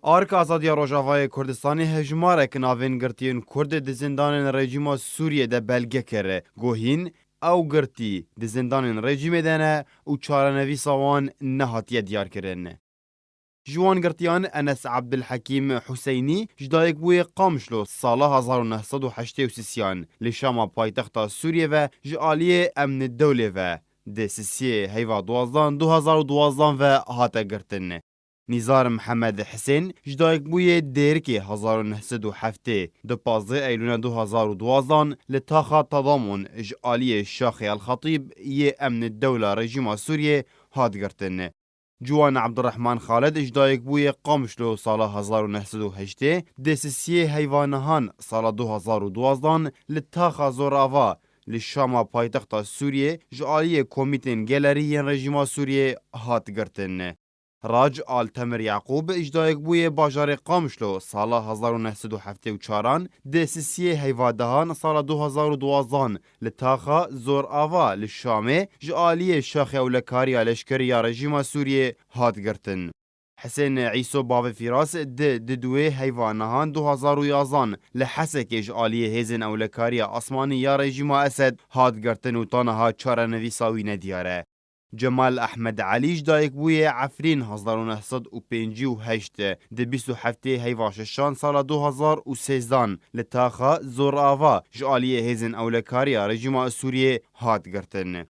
آرک آزادیا روژاوای کردستانی هجمارک ناوین گرتین کرد دی زندان رژیم سوریه ده بلگه کره گوهین او گرتی دی زندان رژیم دنه و چارنوی سوان نهاتیه دیار کرن. جوان گرتیان انس عبدالحکیم حسینی جدایک بوی قامشلو سال 1983 لشام پایتخت سوریه و جعالی امن الدوله و دسیسیه هیوا 2012 و هاته گرتن. نیزار محمد حسین جدایک بوی دیرکی 1907 دو 15 ایلون 2012 لتاخا تضامن جعالی شاخی الخطیب یه امن الدوله رژیم سوریه هات گرتن. جوان عبدالرحمن خالد اجدایک بوی قامشلو سال 1908 دسیسیه حیوانهان سال 2012 لتاخا زوراوا لشام پایتخت سوریه جعالی کمیتین گلری رژیم سوریه هات گرتن. راج آل تمر یعقوب اجدایک بوی باجار قامشلو سال 1974 دسیسیه حیوادهان سال 2012 لتاخا زور آوا لشامه جعالی شاخ اولکاری لشکری رژیم سوریه هات گرتن. حسین عیسو باو فیراس دوی حیوانهان 2011 لحسک جعالی هیزن اولکاری آسمانی یا رژیم اسد هات گرتن و تانها چارنوی ساوی ندیاره. جمال احمد علی جدایک بوی عفرین 1958 ده 27 هیواششان سال 2013 لتاخا زور آوا جعالی هیزن اولکاری رژیم سوریه هات گرتن.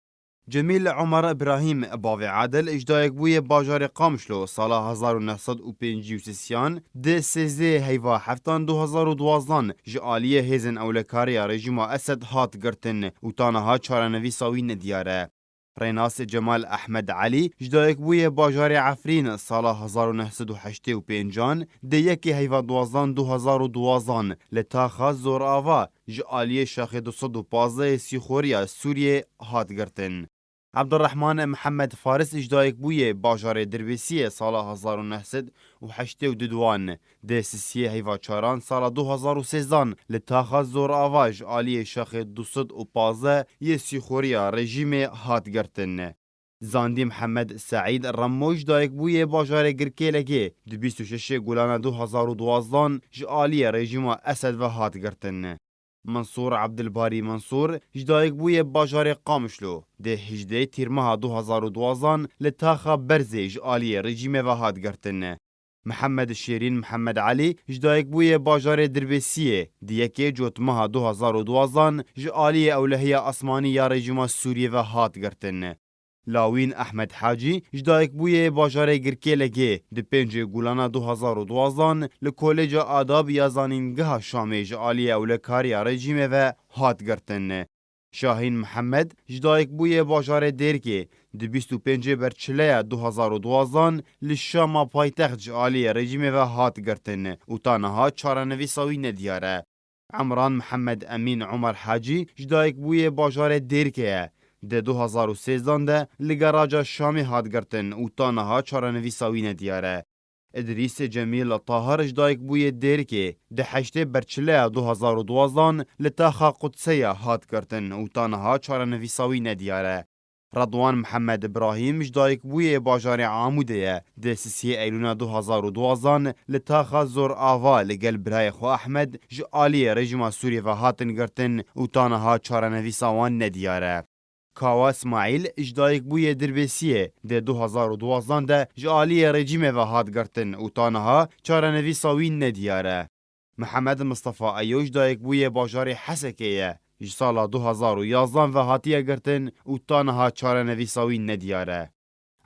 جمیل عمر ابراهیم باوی عادل اجدایک بوی باجار قامشلو سال 1953 ده 13 هیوا هفتان 2012 جعالی هیزن اولکاری رژیم اسد هات گرتن و تانها چارنوی ساوی ندیاره. ریناس جمال احمد علی جدایک بوی باجار عفرین سال 1985 ده یکی هیوا 2012 لتاخا زور آوا جعالی شاخ 215 سیخوریا سوریه هات گرتن. عبدالرحمن محمد فارس اجدایک بوی باجار دربیسی سال 1982 ده سیسیه هیوا چاران سال 2013 لتاخا زور آوا جعالی شاخ 215 یه سیخوریا رژیم هات گرتن. زاندی محمد سعید رموش دایک بوی باجار گرکیلگی دو 26 گولان 2012 جعالی رژیم اسد و هات گرتن. منصور عبدالباری منصور جدایک بوی باجار قامشلو ده 18 تیر ماه 2012 لتاخا برزی جعالی رژیم و هات گرتن. محمد شیرین محمد علی جدایک بوی باجار دربیسیه دیکی جوت ماه 2012 جعالی اولهی آسمانی یا رژیم سوریه و هات گرتن. لاوین احمد حاجی جدایک بوی باجار گرکیلگی ده 5 گولان 2012 لکولج آداب یا زانینگاه شامی جعالی اولکاری رژیم و هات گرتن. شاهین محمد جدایک بوی باجار دیرکی ده 25 برچله 2012 لشام پایتخت جعالی رژیم و هات گرتن و تانها چارنوی ساوی ندیاره. عمران محمد امین عمر حاجی جدایک بوی باجار دیرکیه ده 2013 ده لگراجا شامی هات گرتن و تانها چارنوی ساوی ندیاره. ادریس جمیل طاهر جدایک بوی دیرکی ده 8 برچله 2012 لتاخا قدسیه هات گرتن و تانها چارنوی ساوی ندیاره. رضوان محمد ابراهیم جدایک بوی باجار عاموده ده 3 ایلون 2012 لتاخا زور آوا لگل برای خو احمد جعالی رژیم سوریه و هاتن گرتن و تانها چارنوی ساوان ندیاره. کاوا اسماعیل اجدایک بوی دربیسیه ده 2012 ده جعالی رژیم و هات گرتن و تانها چارنوی ساوی ندیاره. محمد مصطفی ایوش دایک بوی باجار حسکیه سال 2011 و هاتیه گرتن و تانها چارنوی ساوی ندیاره.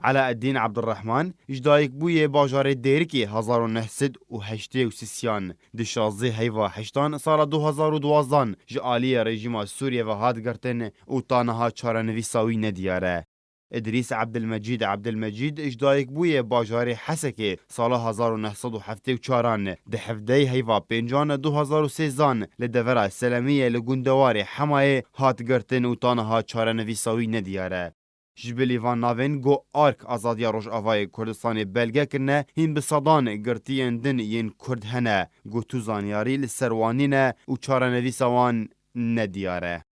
علاء الدین عبدالرحمن اجدایک بوی باجار دیرکی 1983 ده 16 هیوا هشتان سال 2012 جعالی رژیم سوریه و هات گرتن و تانها چارنوی ساوی ندیاره. ادریس عبدالمجید اجدایک بوی باجار حسکی سال 1974 ده 17 هیوا پنجان 2013 لدورا سلمیه لگوندوار حمایه هات گرتن و تانها چارنوی ساوی ندیاره. جبلی وان ناوین گو آرک آزادیا روش آوای کردستان بلگه کرنه هین بصدان گرتین دن ین کرد هنه گو تو زانیاری لسروانینه و چارنوی سوان ندیاره.